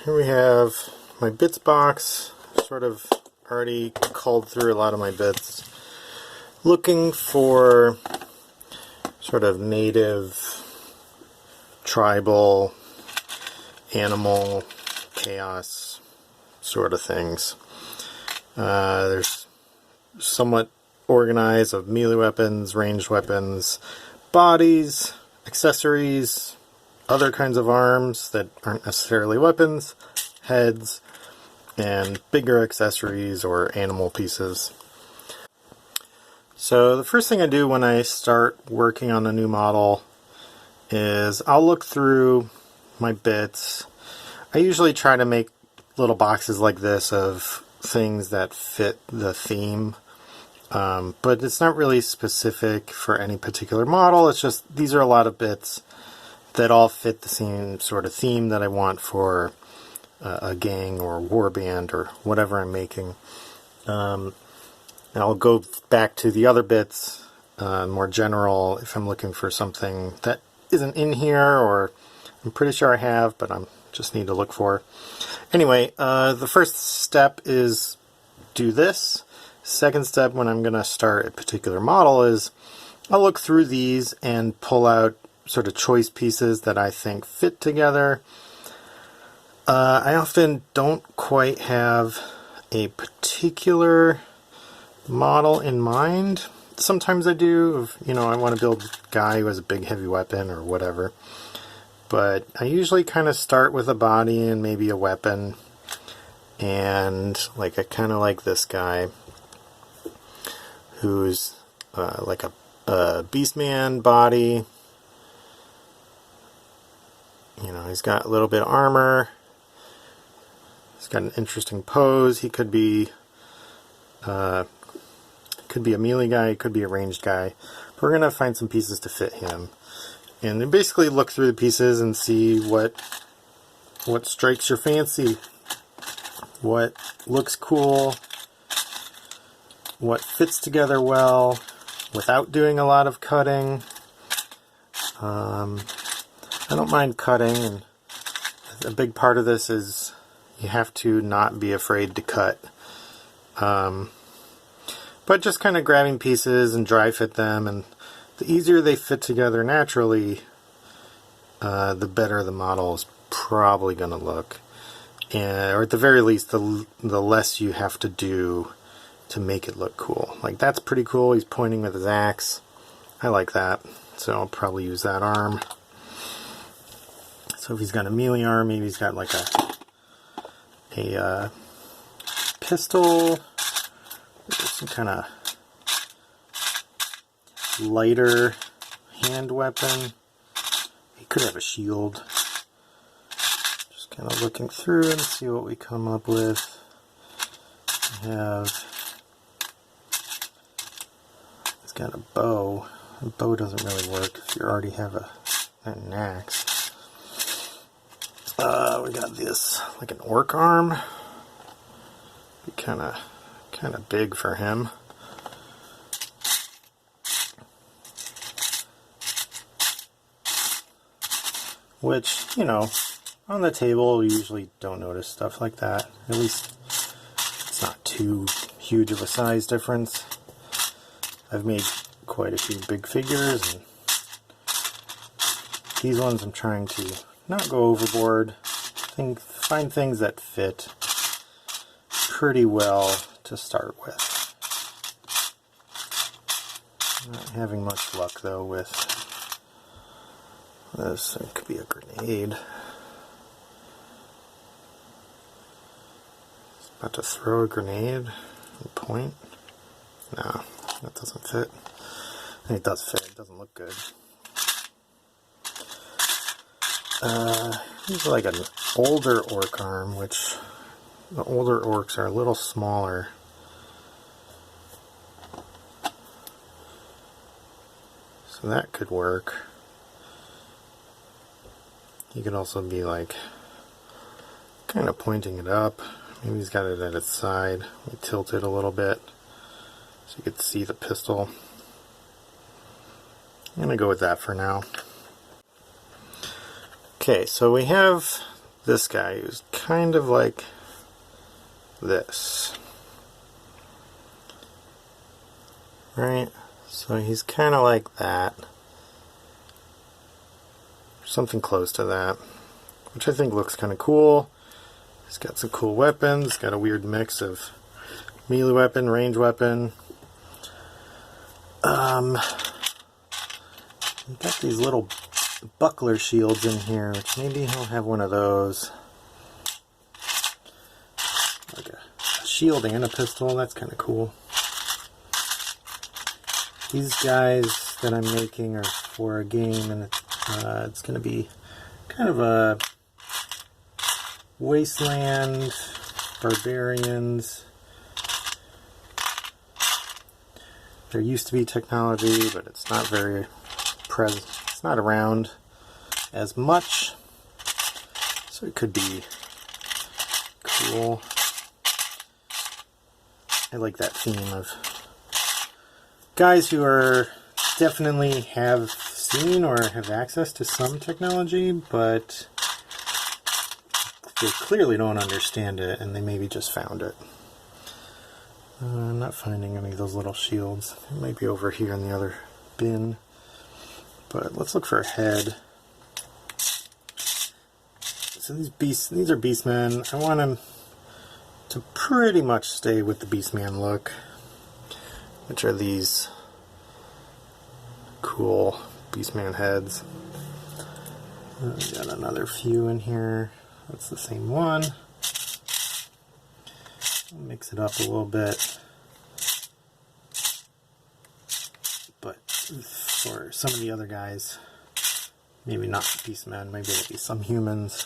here we have my bits box. Sort of already culled through a lot of my bits. Looking for sort of native, tribal, animal, chaos sort of things. There's somewhat organized of melee weapons, ranged weapons, bodies, accessories, other kinds of arms that aren't necessarily weapons, heads, and bigger accessories or animal pieces. So the first thing I do when I start working on a new model is I'll look through my bits. I usually try to make little boxes like this of things that fit the theme. But it's not really specific for any particular model. It's just these are a lot of bits that all fit the same sort of theme that I want for a gang or war band or whatever I'm making. And I'll go back to the other bits, more general, if I'm looking for something that isn't in here, or I'm pretty sure I have, but I just need to look for. Anyway, the first step is do this. Second step when I'm going to start a particular model is I'll look through these and pull out sort of choice pieces that I think fit together. I often don't quite have a particular model in mind. Sometimes I do, I want to build a guy who has a big heavy weapon or whatever. But I usually kind of start with a body and maybe a weapon. And I kind of like this guy, who's like a beastman body. He's got a little bit of armor. He's got an interesting pose. He could be a melee guy, could be a ranged guy. But we're gonna find some pieces to fit him, and then basically look through the pieces and see what strikes your fancy, what looks cool, what fits together well without doing a lot of cutting. I don't mind cutting, and a big part of this is you have to not be afraid to cut. But just kind of grabbing pieces and dry fit them, and the easier they fit together naturally, the better the model is probably going to look. Or at the very least, the less you have to do to make it look cool. Like, that's pretty cool. He's pointing with his axe. I like that. So I'll probably use that arm. So if he's got a melee arm, maybe he's got like a pistol, or some kind of lighter hand weapon. He could have a shield. Just kind of looking through and see what we come up with. He's got a bow. A bow doesn't really work if you already have an axe. We got this, like an orc arm. Be kind of big for him. Which, on the table we usually don't notice stuff like that. At least it's not too huge of a size difference. I've made quite a few big figures, and these ones I'm trying to not go overboard. Find things that fit pretty well to start with. Not having much luck though with this. It could be a grenade. About to throw a grenade and point. No, that doesn't fit. It does fit, it doesn't look good. He's like an older orc arm, which the older orcs are a little smaller. So that could work. He could also be like kind of pointing it up. Maybe he's got it at its side. We tilt it a little bit so you could see the pistol. I'm going to go with that for now. Okay, so we have this guy who's kind of like this. Right? So he's kind of like that. Something close to that. Which I think looks kind of cool. He's got some cool weapons. Got a weird mix of melee weapon, range weapon. We've got these little buckler shields in here, which maybe he'll have one of those. Like a shield and a pistol, that's kind of cool. These guys that I'm making are for a game, and it's going to be kind of a Wasteland, Barbarians. There used to be technology, but it's not very present. It's not around as much, so it could be cool. I like that theme of guys who are definitely have seen or have access to some technology, but they clearly don't understand it, and they maybe just found it. I'm not finding any of those little shields. They might be over here in the other bin. But let's look for a head. So these are beastmen. I want them to pretty much stay with the beastman look, which are these cool beastman heads. We got another few in here. That's the same one. Mix it up a little bit. But for some of the other guys, maybe not beastmen, maybe it'll be some humans.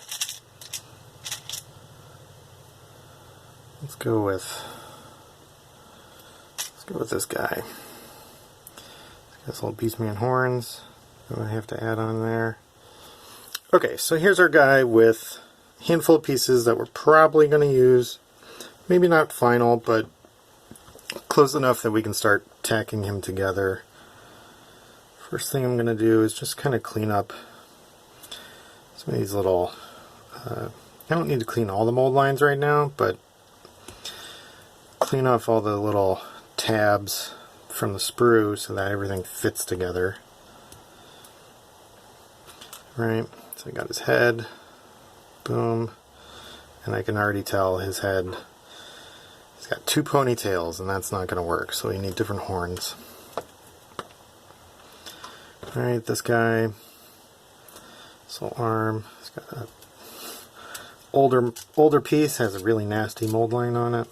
Let's go with this guy. He's got little beastman horns that I have to add on there. Okay, so here's our guy with a handful of pieces that we're probably going to use. Maybe not final, but close enough that we can start tacking him together. First thing I'm going to do is just kind of clean up some of these little... I don't need to clean all the mold lines right now, but clean off all the little tabs from the sprue so that everything fits together. Right, so I got his head. Boom. And I can already tell his head... He's got two ponytails, and that's not going to work, so we need different horns. Alright, this guy, this little arm, he's got a older piece, has a really nasty mold line on it.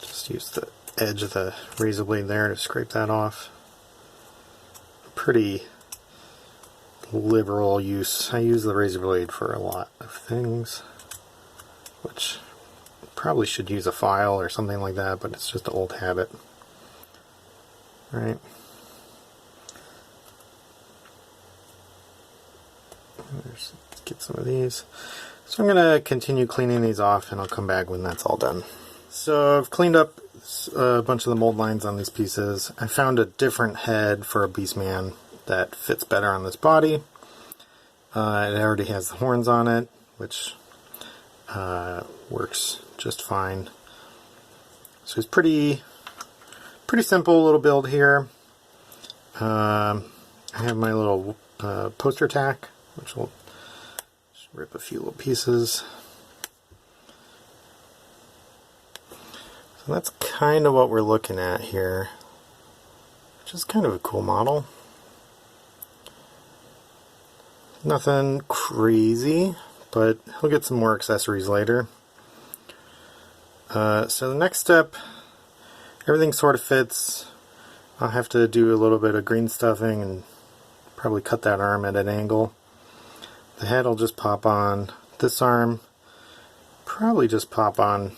Just use the edge of the razor blade there to scrape that off. Pretty liberal use. I use the razor blade for a lot of things, which... probably should use a file or something like that, but it's just an old habit. Right. Let's get some of these. So I'm going to continue cleaning these off, and I'll come back when that's all done. So I've cleaned up a bunch of the mold lines on these pieces. I found a different head for a beastman that fits better on this body. It already has the horns on it, which works just fine. So it's pretty simple little build here. I have my little poster tack, which will just rip a few little pieces. So that's kind of what we're looking at here, which is kind of a cool model. Nothing crazy, but he'll get some more accessories later. So the next step, everything sort of fits. I'll have to do a little bit of green stuffing and probably cut that arm at an angle. The head will just pop on. This arm probably just pop on.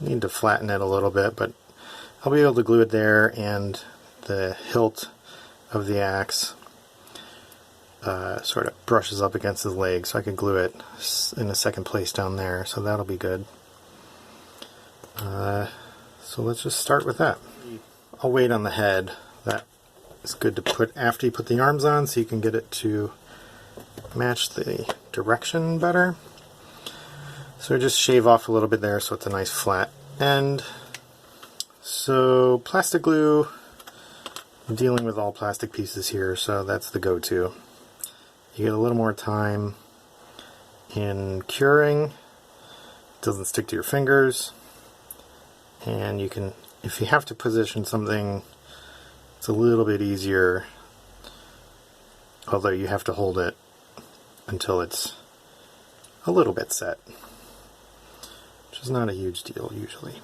I need to flatten it a little bit, but I'll be able to glue it there, and the hilt of the axe sort of brushes up against his leg, so I can glue it in the second place down there, so that'll be good. So let's just start with that. I'll wait on the head. That is good to put after you put the arms on, so you can get it to match the direction better. So I just shave off a little bit there so it's a nice flat end. So plastic glue, I'm dealing with all plastic pieces here, so that's the go-to. You get a little more time in curing, it doesn't stick to your fingers, and you can, if you have to position something, it's a little bit easier, although you have to hold it until it's a little bit set, which is not a huge deal usually.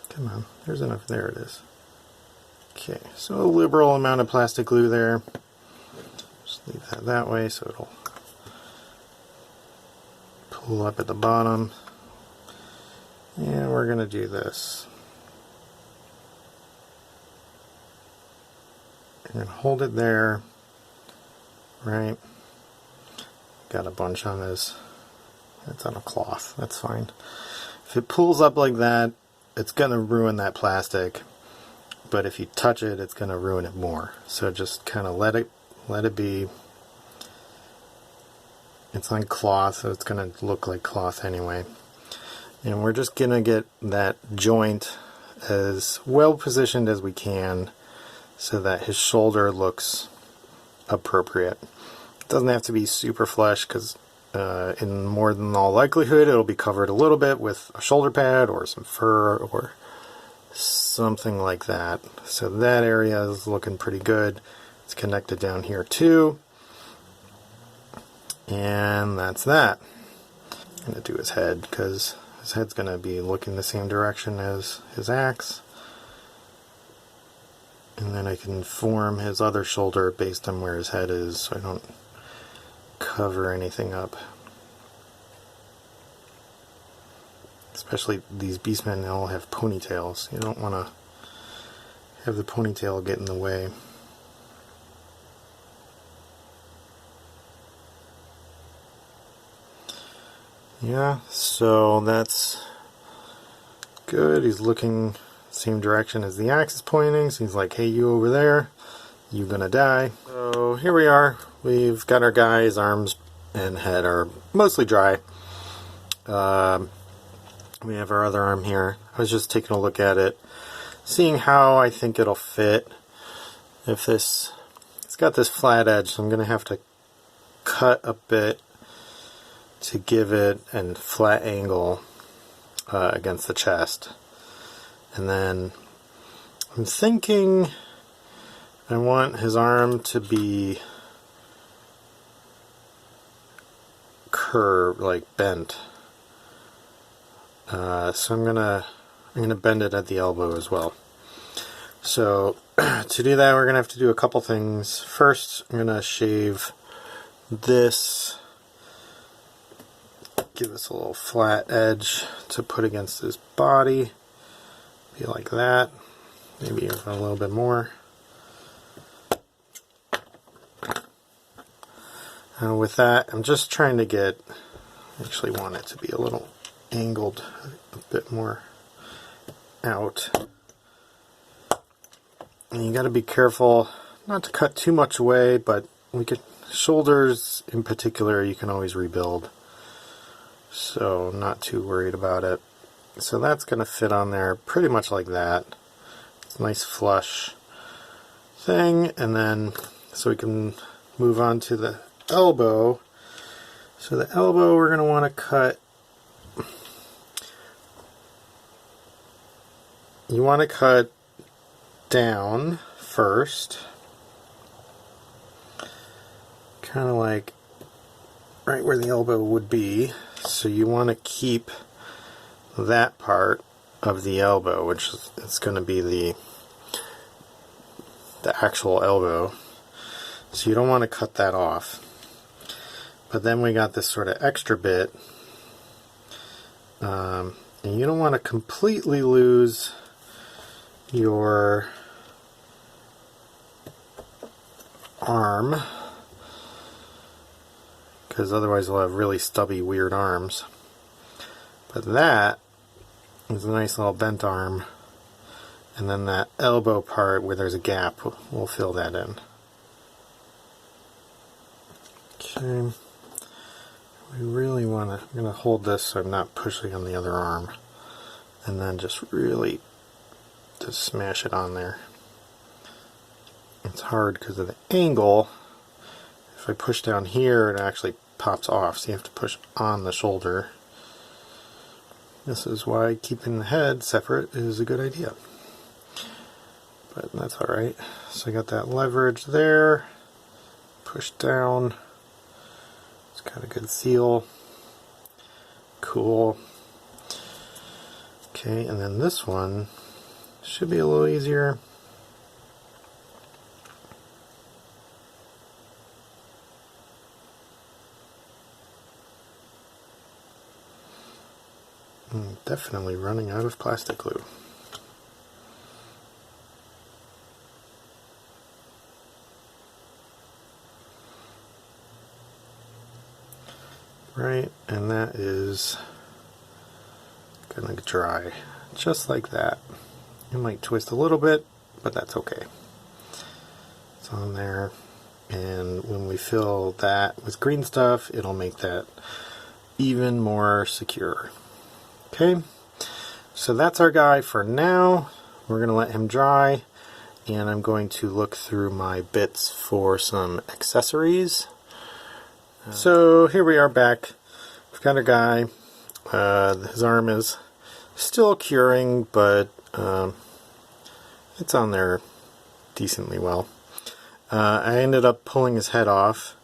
Come on, there's enough, there it is. Okay, so a liberal amount of plastic glue there. Just leave that that way so it'll pull up at the bottom. And we're going to do this. I'm going to hold it there, right? Got a bunch on this. It's on a cloth, that's fine. If it pulls up like that, it's going to ruin that plastic. But if you touch it, it's going to ruin it more. So just kind of let it be. It's on cloth, so it's going to look like cloth anyway. And we're just going to get that joint as well positioned as we can so that his shoulder looks appropriate. It doesn't have to be super flush because in more than all likelihood it'll be covered a little bit with a shoulder pad or some fur or something like that. So that area is looking pretty good. It's connected down here too. And that's that. I'm going to do his head because his head's going to be looking the same direction as his axe. And then I can form his other shoulder based on where his head is so I don't cover anything up. Especially these beastmen, they all have ponytails. You don't want to have the ponytail get in the way. Yeah, so that's good. He's looking the same direction as the axe is pointing. So he's like, hey, you over there, you're gonna die. So here we are. We've got our guy. His arms and head are mostly dry. We have our other arm here. I was just taking a look at it, seeing how I think it'll fit. If it's got this flat edge, so I'm gonna have to cut a bit to give it a flat angle against the chest. And then I'm thinking I want his arm to be curved, like bent. So I'm gonna bend it at the elbow as well. So to do that, we're gonna have to do a couple things. First, I'm gonna shave this. Give us a little flat edge to put against his body. Be like that. Maybe even a little bit more. And with that, I'm just trying to get, I actually want it to be a little angled a bit more out. And you got to be careful not to cut too much away, but we could, shoulders in particular, you can always rebuild. So not too worried about it. So that's going to fit on there pretty much like that. It's a nice flush thing. And then so we can move on to the elbow. So the elbow we're going to want to cut. You want to cut down first. Kind of like right where the elbow would be. So you want to keep that part of the elbow, which is going to be the actual elbow. So you don't want to cut that off. But then we got this sort of extra bit. And you don't want to completely lose your arm, because otherwise we'll have really stubby, weird arms. But that is a nice little bent arm, and then that elbow part where there's a gap, we'll fill that in. Okay, we really want to, I'm going to hold this so I'm not pushing on the other arm, and then just really just smash it on there. It's hard because of the angle. If I push down here, it actually pops off, so you have to push on the shoulder. This is why keeping the head separate is a good idea. But that's alright. So I got that leverage there. Push down. It's got a good seal. Cool. Okay, and then this one should be a little easier. Definitely running out of plastic glue. Right, and that is gonna dry just like that. It might twist a little bit, but that's okay. It's on there, and when we fill that with green stuff, it'll make that even more secure. Okay, so that's our guy for now. We're gonna let him dry, and I'm going to look through my bits for some accessories. So here we are back. We've got our guy. His arm is still curing, but it's on there decently well. I ended up pulling his head off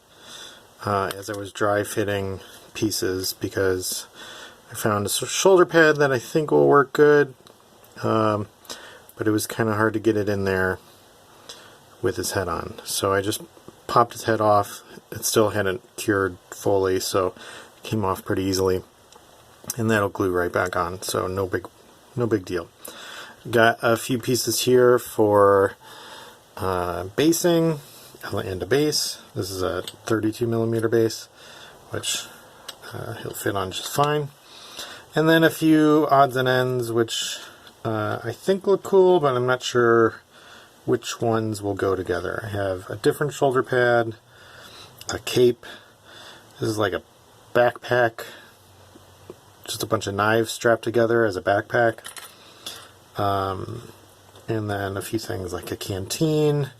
as I was dry fitting pieces because I found a shoulder pad that I think will work good, but it was kind of hard to get it in there with his head on. So I just popped his head off. It still hadn't cured fully, so it came off pretty easily, and that'll glue right back on. So no big deal. Got a few pieces here for basing and a base. This is a 32mm base, which he'll fit on just fine. And then a few odds and ends, which I think look cool, but I'm not sure which ones will go together. I have a different shoulder pad, a cape. This is like a backpack, just a bunch of knives strapped together as a backpack. And then a few things like a canteen,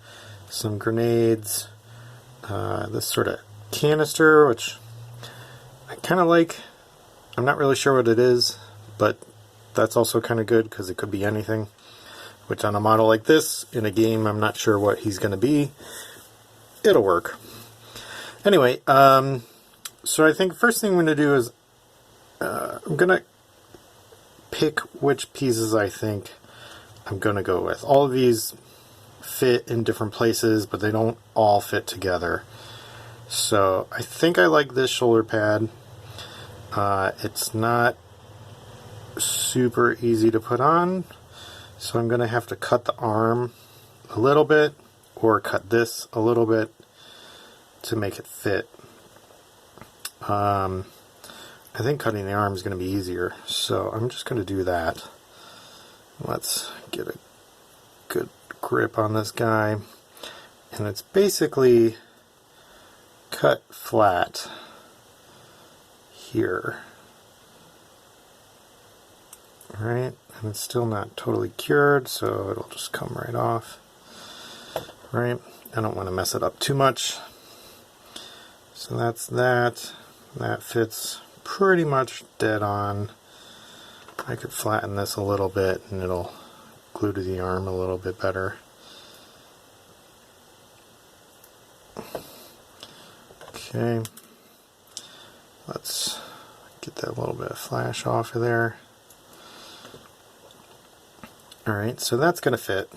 some grenades, this sort of canister, which I kind of like. I'm not really sure what it is, but that's also kind of good because it could be anything. Which on a model like this, in a game, I'm not sure what he's going to be. It'll work. Anyway, so I think first thing I'm going to do is I'm going to pick which pieces I think I'm going to go with. All of these fit in different places, but they don't all fit together. So I think I like this shoulder pad. It's not super easy to put on, so I'm going to have to cut the arm a little bit, or cut this a little bit to make it fit. I think cutting the arm is going to be easier, so I'm just going to do that. Let's get a good grip on this guy, and it's basically cut flat here. Alright, and it's still not totally cured, so it'll just come right off. Right, I don't want to mess it up too much. So that's that. That fits pretty much dead on. I could flatten this a little bit and it'll glue to the arm a little bit better. Okay, let's get that little bit of flash off of there. Alright, so that's going to fit.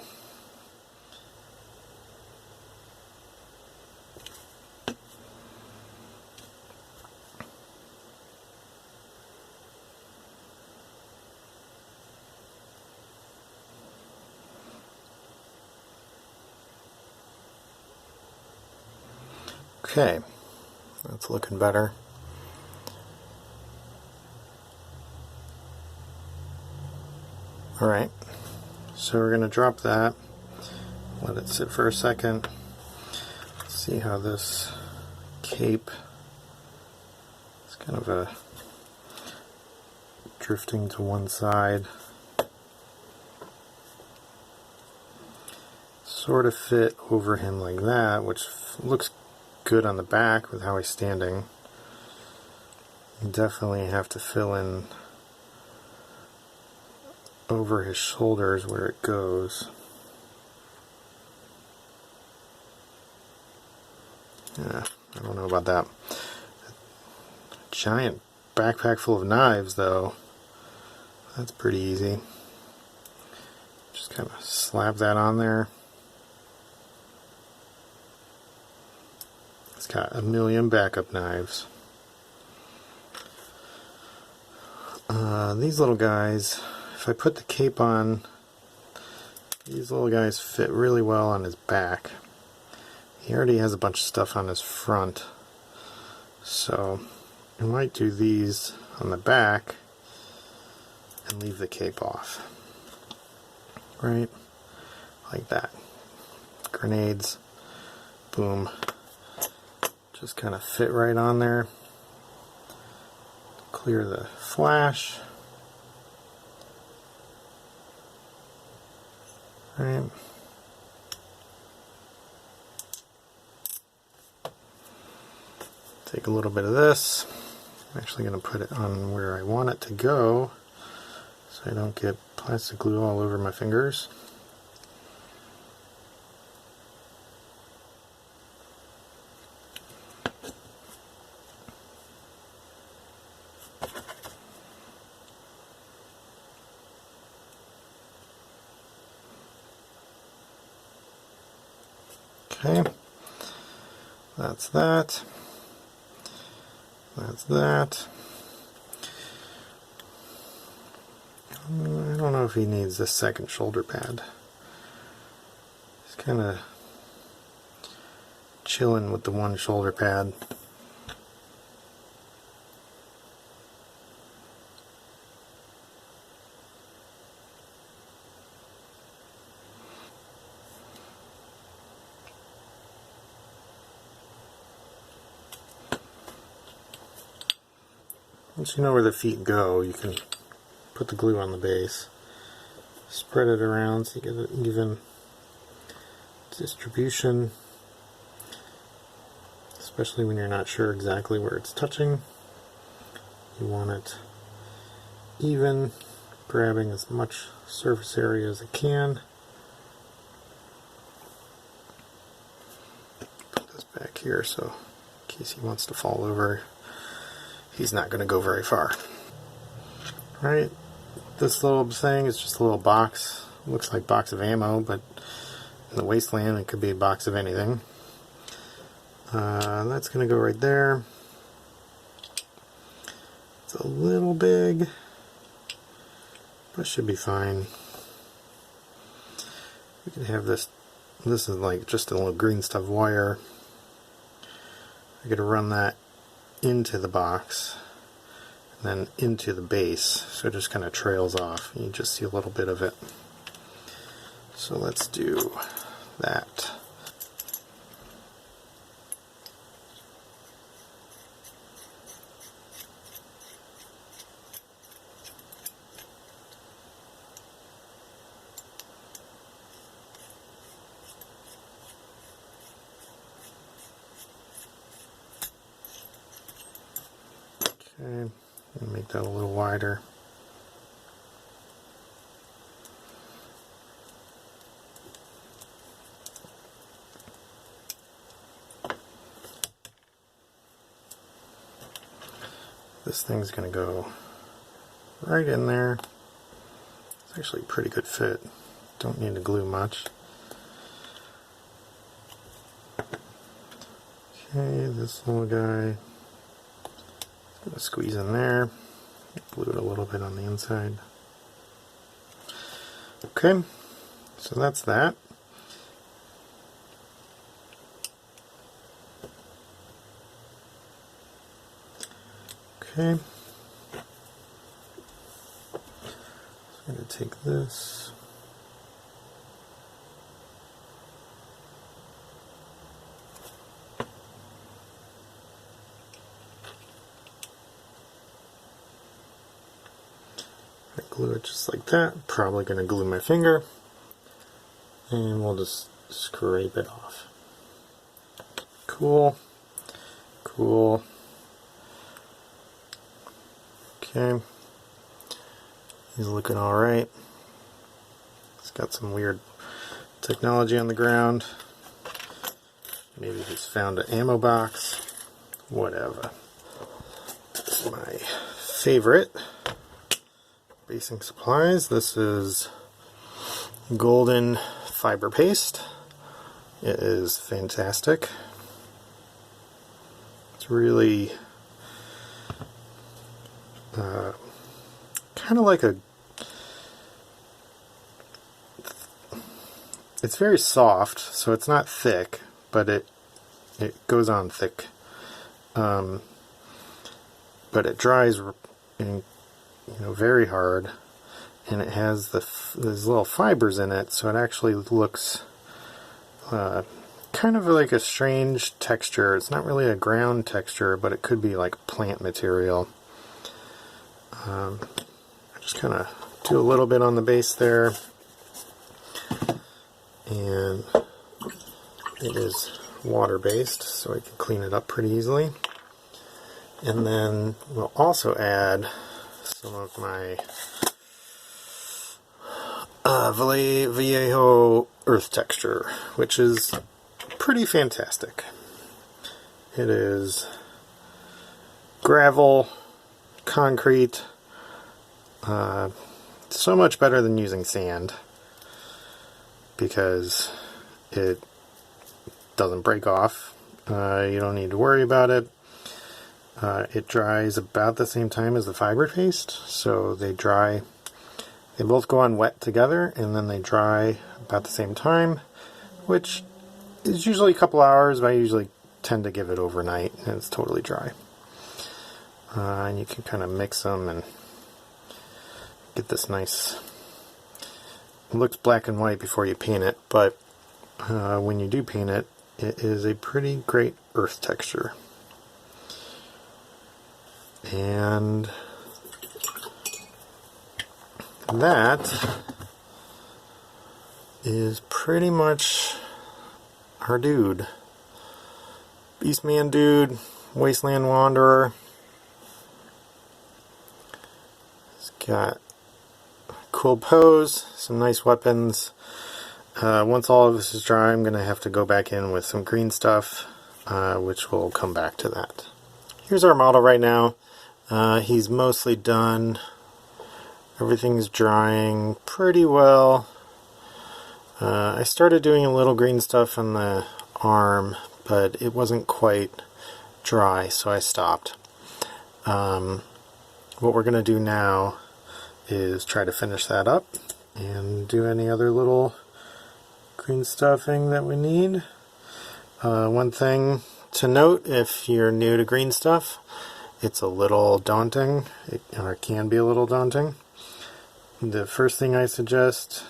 Okay, that's looking better. Alright, so we're going to drop that, let it sit for a second, see how this cape is kind of a drifting to one side. Sort of fit over him like that, which looks good on the back with how he's standing. You definitely have to fill in over his shoulders where it goes. Yeah, I don't know about that. Giant backpack full of knives, though. That's pretty easy. Just kind of slap that on there. It's got a million backup knives. These little guys, if I put the cape on, these little guys fit really well on his back. He already has a bunch of stuff on his front, so I might do these on the back and leave the cape off. Right? Like that. Grenades. Boom. Just kind of fit right on there. Clear the flash. Right. Take a little bit of this. I'm actually going to put it on where I want it to go so I don't get plastic glue all over my fingers. Okay, that's that. That's that. I don't know if he needs a second shoulder pad. He's kind of chilling with the one shoulder pad. Once you know where the feet go, you can put the glue on the base. Spread it around so you get an even distribution, especially when you're not sure exactly where it's touching. You want it even, grabbing as much surface area as it can. Put this back here so in case he wants to fall over, he's not going to go very far. Alright, this little thing is just a little box. Looks like a box of ammo, but in the Wasteland it could be a box of anything. That's going to go right there. It's a little big, but should be fine. We can have this. This is like just a little green stuff wire. I'm going to run that into the box and then into the base, so it just kind of trails off. You just see a little bit of it. So let's do that. Okay, and make that a little wider. This thing's going to go right in there. It's actually a pretty good fit. Don't need to glue much. Okay, this little guy. Going to squeeze in there, glue it a little bit on the inside. Okay, so that's that. Okay, so I'm going to take this. glue it just like that. Probably going to glue my finger, and we'll just scrape it off. Cool, cool. Okay, he's looking alright. He's got some weird technology on the ground. Maybe he's found an ammo box. Whatever. This is my favorite. Basing supplies. This is golden fiber paste. It is fantastic. It's really kind of like it's very soft, so it's not thick, but it goes on thick. But it dries in, very hard, and it has these little fibers in it, so it actually looks kind of like a strange texture. It's not really a ground texture, but it could be like plant material. I just kind of do a little bit on the base there, and it is water-based, so I can clean it up pretty easily. And then we'll also add some of my Vallejo earth texture, which is pretty fantastic. It is gravel, concrete, so much better than using sand because it doesn't break off. You don't need to worry about it. It dries about the same time as the fiber paste, so they both go on wet together, and then they dry about the same time, which is usually a couple hours, but I usually tend to give it overnight, and it's totally dry. And you can kind of mix them and get this nice, it looks black and white before you paint it, but when you do paint it, it is a pretty great earth texture. And that is pretty much our dude. Beastman dude, Wasteland Wanderer. He's got a cool pose, some nice weapons. Once all of this is dry, I'm going to have to go back in with some green stuff, which we'll come back to that. Here's our model right now. He's mostly done. Everything's drying pretty well. I started doing a little green stuff on the arm, but it wasn't quite dry, so I stopped. What we're going to do now is try to finish that up and do any other little green stuffing that we need. One thing to note, if you're new to green stuff, it's a little daunting, or it can be a little daunting. The first thing I suggest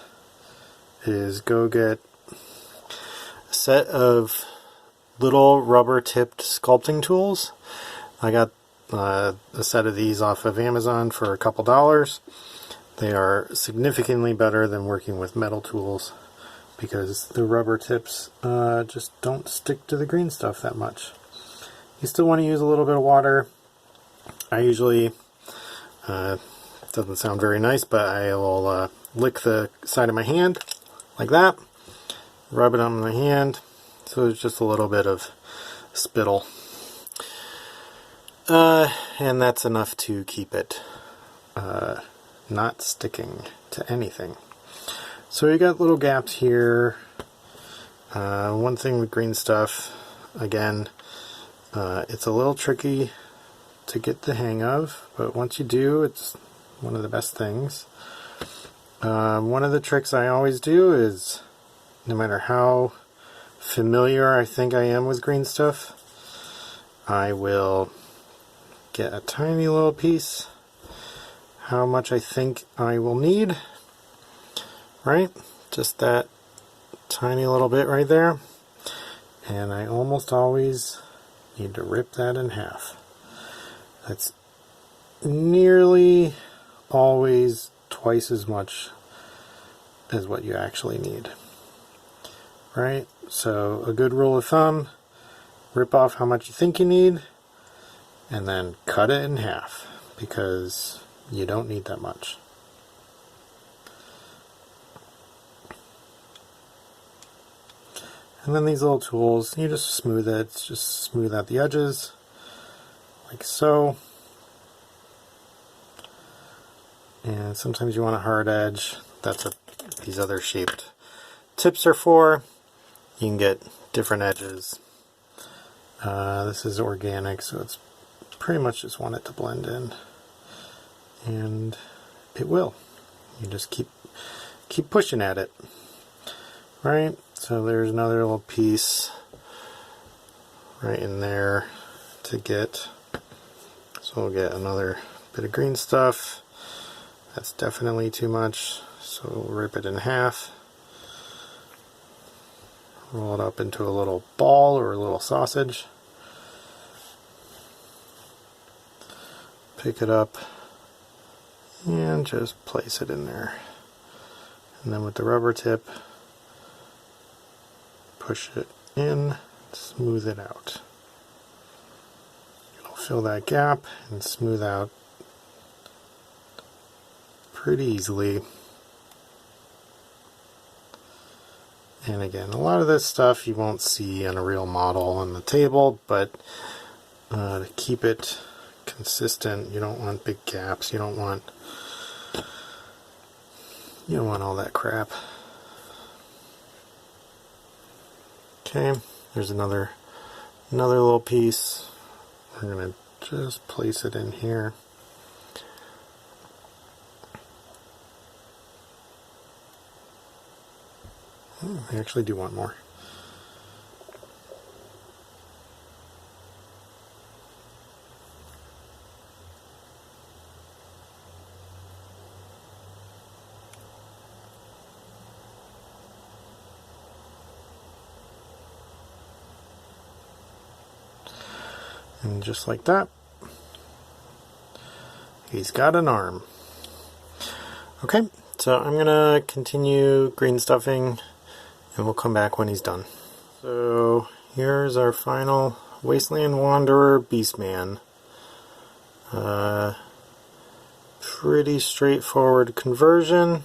is go get a set of little rubber tipped sculpting tools. I got a set of these off of Amazon for a couple dollars. They are significantly better than working with metal tools because the rubber tips just don't stick to the green stuff that much. You still want to use a little bit of water. I usually, doesn't sound very nice, but I will lick the side of my hand like that, rub it on my hand, so there's just a little bit of spittle. And that's enough to keep it not sticking to anything. So you got little gaps here. One thing with green stuff, again, it's a little tricky to get the hang of, but once you do, it's one of the best things. One of the tricks I always do is, no matter how familiar I think I am with green stuff, I will get a tiny little piece, how much I think I will need, right? Just that tiny little bit right there, and I almost always need to rip that in half. That's nearly always twice as much as what you actually need. Right? So a good rule of thumb, rip off how much you think you need, and then cut it in half, because you don't need that much. And then these little tools, you just smooth it, just smooth out the edges, like so. And sometimes you want a hard edge. That's what these other shaped tips are for. You can get different edges. This is organic, so it's pretty much just want it to blend in. And it will. You just keep pushing at it. Right? So there's another little piece right in there to get. So we'll get another bit of green stuff. That's definitely too much, so we'll rip it in half. Roll it up into a little ball or a little sausage. Pick it up and just place it in there. And then with the rubber tip, push it in, smooth it out. It'll fill that gap and smooth out pretty easily. And again, a lot of this stuff you won't see on a real model on the table, but to keep it consistent, you don't want big gaps, you don't want all that crap. Okay, there's another little piece. We're going to just place it in here. I actually do want more. And just like that, he's got an arm. Okay, so I'm gonna continue green stuffing and we'll come back when he's done. So here's our final Wasteland Wanderer Beastman. Pretty straightforward conversion.